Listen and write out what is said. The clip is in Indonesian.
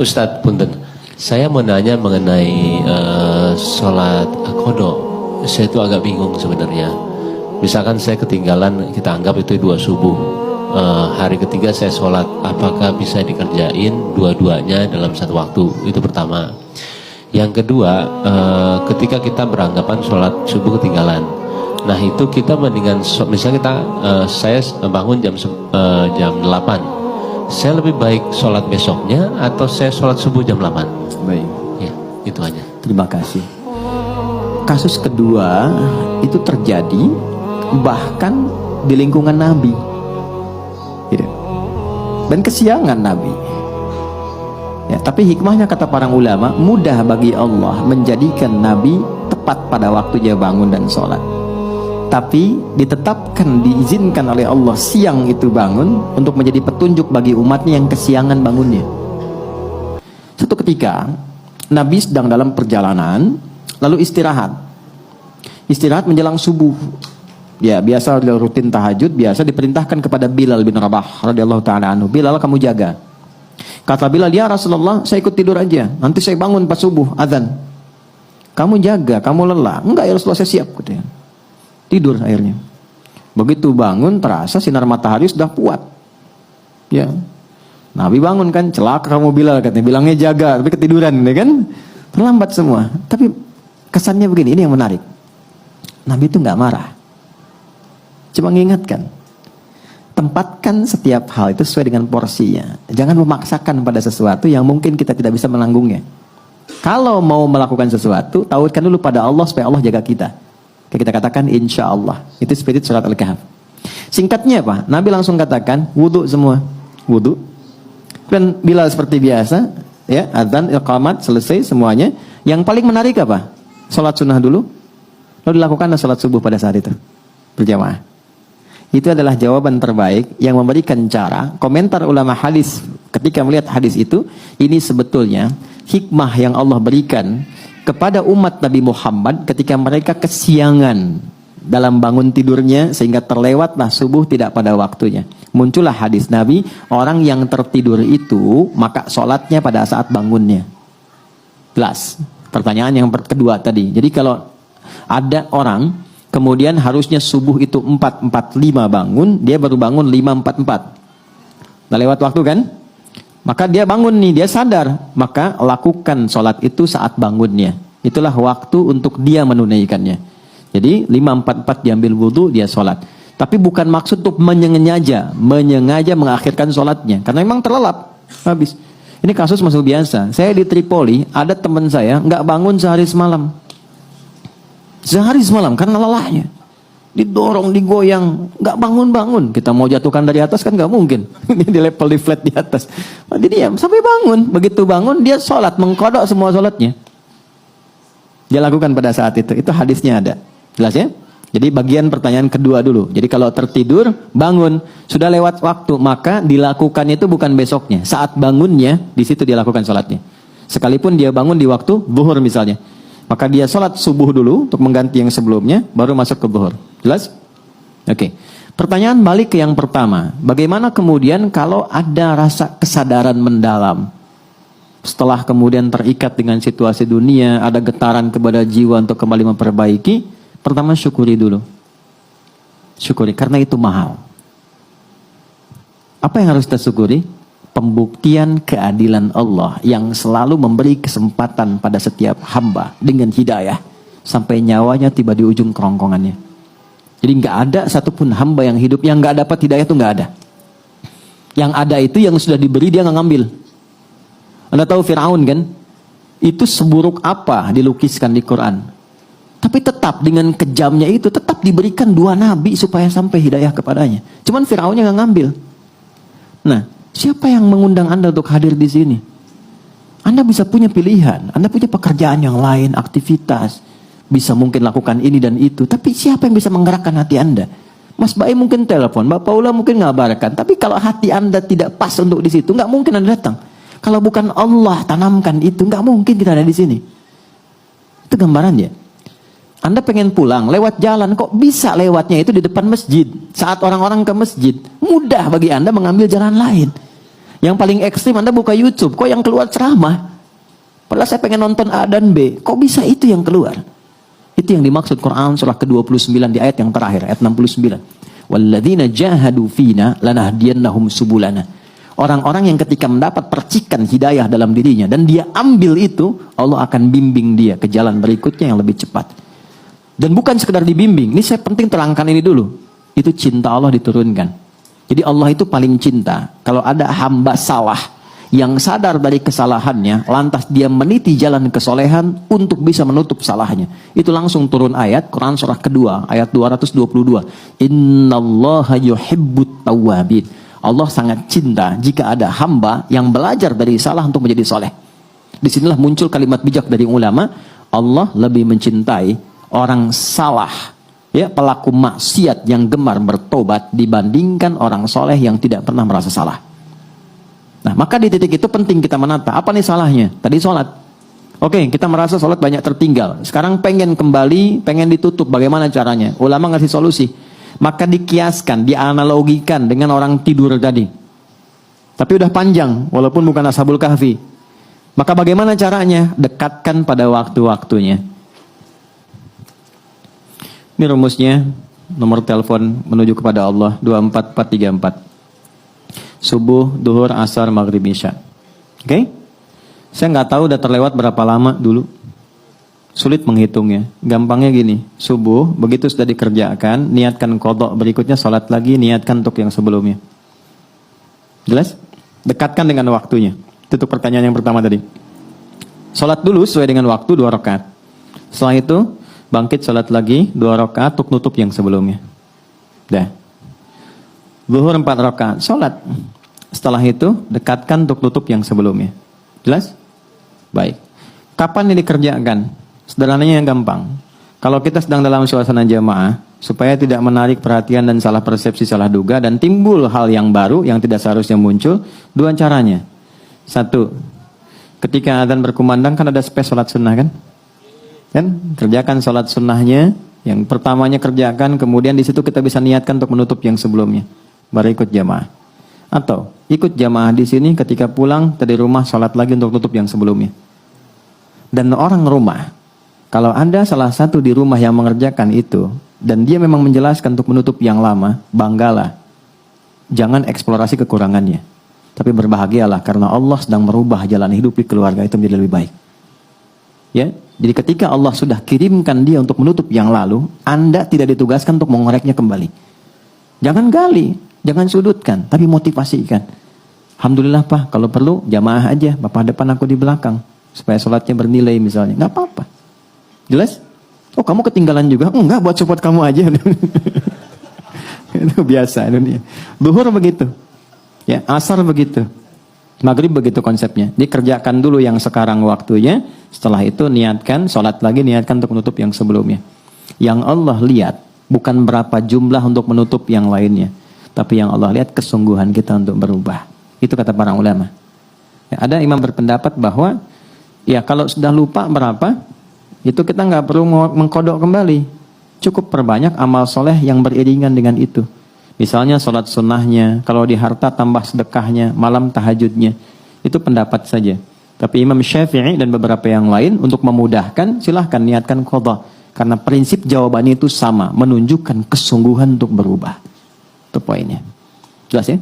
Ustadz Punten, saya mau nanya mengenai sholat qadha. Saya itu agak bingung sebenarnya. Misalkan saya ketinggalan, kita anggap itu 2 subuh. Hari ketiga saya sholat, apakah bisa dikerjain dua-duanya dalam satu waktu? Itu pertama. Yang kedua, ketika kita beranggapan sholat subuh ketinggalan, nah itu kita mendingan, misalnya saya bangun jam 8. Saya lebih baik sholat besoknya atau saya sholat subuh jam 8? Baik. Ya, itu aja. Terima kasih. Kasus kedua itu terjadi bahkan di lingkungan Nabi. Gitu. Dan kesiangan Nabi. Ya, tapi hikmahnya kata para ulama, mudah bagi Allah menjadikan Nabi tepat pada waktu dia bangun dan sholat. Tapi ditetapkan, diizinkan oleh Allah siang itu bangun untuk menjadi petunjuk bagi umatnya yang kesiangan bangunnya. Suatu ketika Nabi sedang dalam perjalanan, lalu istirahat menjelang subuh. Ya, biasa rutin tahajud, biasa diperintahkan kepada Bilal bin Rabah radhiyallahu taala anhu, Bilal, kamu jaga. Kata Bilal, ya Rasulullah, saya ikut tidur aja, nanti saya bangun pas subuh azan. Kamu jaga, kamu lelah. Enggak ya Rasulullah, saya siap, katanya. Tidur akhirnya. Begitu bangun terasa sinar matahari sudah kuat. Ya. Nabi bangun kan, celaka kamu Bilal, katanya. Bilangnya jaga, tapi ketiduran, ya kan? Terlambat semua. Tapi kesannya begini, ini yang menarik. Nabi itu nggak marah. Cuma mengingatkan. Tempatkan setiap hal itu sesuai dengan porsinya. Jangan memaksakan pada sesuatu yang mungkin kita tidak bisa menanggungnya. Kalau mau melakukan sesuatu, tautkan dulu pada Allah supaya Allah jaga kita. Kita katakan insya Allah. Itu spirit surat Al-Kahf. Singkatnya apa? Nabi langsung katakan wudu semua. Wudu. Dan Bilal seperti biasa, ya, adzan, iqamat, selesai semuanya. Yang paling menarik apa? Salat sunnah dulu. Lalu dilakukan salat subuh pada saat itu. Berjamaah. Itu adalah jawaban terbaik yang memberikan cara. Komentar ulama hadis ketika melihat hadis itu, ini sebetulnya hikmah yang Allah berikan kepada umat Nabi Muhammad ketika mereka kesiangan dalam bangun tidurnya sehingga terlewatlah subuh tidak pada waktunya. Muncullah hadis Nabi, orang yang tertidur itu maka sholatnya pada saat bangunnya. Jelas. Pertanyaan yang kedua tadi. Jadi kalau ada orang kemudian harusnya subuh itu 4.45 bangun, dia baru bangun 5.44. Nah, lewat waktu kan? Maka dia bangun nih, dia sadar. Maka lakukan sholat itu saat bangunnya. Itulah waktu untuk dia menunaikannya. Jadi 5.44 diambil wudhu, dia sholat. Tapi bukan maksud untuk menyengaja mengakhirkan sholatnya. Karena memang terlelap. Habis. Ini kasus masuk biasa. Saya di Tripoli, ada teman saya nggak bangun sehari semalam. Sehari semalam karena lelahnya. Didorong, digoyang, nggak bangun-bangun. Kita mau jatuhkan dari atas kan nggak mungkin. Ini di level di flat di atas. Dia diam sampai bangun. Begitu bangun dia sholat, mengkodok semua sholatnya. Dia lakukan pada saat itu. Itu hadisnya ada. Jelas ya? Jadi bagian pertanyaan kedua dulu. Jadi kalau tertidur, bangun, sudah lewat waktu, maka dilakukan itu bukan besoknya. Saat bangunnya, di situ dia lakukan sholatnya. Sekalipun dia bangun di waktu zuhur misalnya. Maka dia sholat subuh dulu untuk mengganti yang sebelumnya, baru masuk ke zuhur. Jelas? Oke. Pertanyaan balik ke yang pertama. Bagaimana kemudian kalau ada rasa kesadaran mendalam? Setelah kemudian terikat dengan situasi dunia, ada getaran kepada jiwa untuk kembali memperbaiki. Pertama syukuri dulu. Syukuri, karena itu mahal. Apa yang harus kita syukuri? Pembuktian keadilan Allah yang selalu memberi kesempatan pada setiap hamba dengan hidayah sampai nyawanya tiba di ujung kerongkongannya. Jadi nggak ada satupun hamba yang hidup yang nggak dapat hidayah, itu nggak ada. Yang ada itu yang sudah diberi dia nggak ngambil. Anda tahu Firaun kan? Itu seburuk apa dilukiskan di Quran. Tapi tetap dengan kejamnya itu tetap diberikan 2 nabi supaya sampai hidayah kepadanya. Cuman Firaunnya nggak ngambil. Nah, siapa yang mengundang Anda untuk hadir di sini? Anda bisa punya pilihan, Anda punya pekerjaan yang lain, aktivitas, bisa mungkin lakukan ini dan itu. Tapi siapa yang bisa menggerakkan hati Anda? Mas Bae mungkin telepon, Mbak Paula mungkin ngabarkan. Tapi kalau hati Anda tidak pas untuk di situ, nggak mungkin Anda datang. Kalau bukan Allah tanamkan itu, nggak mungkin kita ada di sini. Itu gambarannya. Anda pengen pulang, lewat jalan, kok bisa lewatnya itu di depan masjid. Saat orang-orang ke masjid, mudah bagi Anda mengambil jalan lain. Yang paling ekstrim Anda buka YouTube, kok yang keluar ceramah? Padahal saya pengen nonton A dan B, kok bisa itu yang keluar? Itu yang dimaksud Quran surah ke-29 di ayat yang terakhir, ayat 69. Walladzina jahadu fina lanahdiyannahum subulana. Orang-orang yang ketika mendapat percikan hidayah dalam dirinya dan dia ambil itu, Allah akan bimbing dia ke jalan berikutnya yang lebih cepat. Dan bukan sekedar dibimbing, ini saya penting terangkan ini dulu. Itu cinta Allah diturunkan. Jadi Allah itu paling cinta. Kalau ada hamba salah, yang sadar dari kesalahannya, lantas dia meniti jalan kesolehan untuk bisa menutup salahnya. Itu langsung turun ayat, Quran surah kedua, ayat 222. Innallaha yuhibbut tawwabin. Allah sangat cinta jika ada hamba yang belajar dari salah untuk menjadi soleh. Disinilah muncul kalimat bijak dari ulama, Allah lebih mencintai orang salah, ya, pelaku maksiat yang gemar bertobat dibandingkan orang soleh yang tidak pernah merasa salah. Nah, maka di titik itu penting kita menata. Apa nih salahnya? Tadi sholat. Oke, kita merasa sholat banyak tertinggal. Sekarang pengen kembali, pengen ditutup. Bagaimana caranya? Ulama ngasih solusi. Maka dikiaskan, dianalogikan dengan orang tidur tadi. Tapi udah panjang, walaupun bukan Ashabul Kahfi. Maka bagaimana caranya? Dekatkan pada waktu-waktunya. Ini rumusnya, nomor telepon menuju kepada Allah 24434. Subuh, duhur, asar, maghrib, isya. Oke? Saya nggak tahu udah terlewat berapa lama dulu. Sulit menghitungnya. Gampangnya gini, subuh, begitu sudah dikerjakan, niatkan qadha, berikutnya sholat lagi, niatkan untuk yang sebelumnya. Jelas? Dekatkan dengan waktunya. Itu pertanyaan yang pertama tadi. Sholat dulu sesuai dengan waktu 2 rakaat. Setelah itu, bangkit sholat lagi 2 rakaat untuk nutup yang sebelumnya. Dah. Zuhur 4 rakaat, sholat. Setelah itu, dekatkan untuk tutup yang sebelumnya. Jelas? Baik. Kapan ini dikerjakan? Sederhananya yang gampang. Kalau kita sedang dalam suasana jamaah, supaya tidak menarik perhatian dan salah persepsi, salah duga, dan timbul hal yang baru yang tidak seharusnya muncul, 2 caranya. 1, ketika adzan berkumandang kan ada space sholat sunnah kan? Kan? Kerjakan sholat sunnahnya, yang pertamanya kerjakan, kemudian di situ kita bisa niatkan untuk menutup yang sebelumnya. Baru ikut jamaah. Atau ikut jamaah di sini, ketika pulang dari rumah sholat lagi untuk tutup yang sebelumnya. Dan orang rumah, kalau ada salah satu di rumah yang mengerjakan itu dan dia memang menjelaskan untuk menutup yang lama, banggalah. Jangan eksplorasi kekurangannya, tapi berbahagialah karena Allah sedang merubah jalan hidup di keluarga itu menjadi lebih baik. Ya, jadi ketika Allah sudah kirimkan dia untuk menutup yang lalu, Anda tidak ditugaskan untuk mengoreknya kembali. Jangan gali. Jangan sudutkan, tapi motivasikan. Alhamdulillah Pak, kalau perlu jamaah aja, Bapak depan aku di belakang, supaya sholatnya bernilai misalnya. Nggak apa-apa. Jelas? Oh kamu ketinggalan juga? Enggak, buat support kamu aja. Itu biasa dunia. Duhur begitu, ya, asar begitu, maghrib begitu konsepnya. Dikerjakan dulu yang sekarang waktunya, setelah itu niatkan, sholat lagi, niatkan untuk menutup yang sebelumnya. Yang Allah lihat bukan berapa jumlah untuk menutup yang lainnya, tapi yang Allah lihat kesungguhan kita untuk berubah. Itu kata para ulama. Ya, ada imam berpendapat bahwa ya kalau sudah lupa berapa, itu kita nggak perlu mengkodok kembali. Cukup perbanyak amal soleh yang beriringan dengan itu. Misalnya sholat sunnahnya, kalau di harta tambah sedekahnya, malam tahajudnya. Itu pendapat saja. Tapi Imam Syafi'i dan beberapa yang lain untuk memudahkan, silahkan niatkan qadha. Karena prinsip jawabannya itu sama, menunjukkan kesungguhan untuk berubah. Itu poinnya. Jelas ya?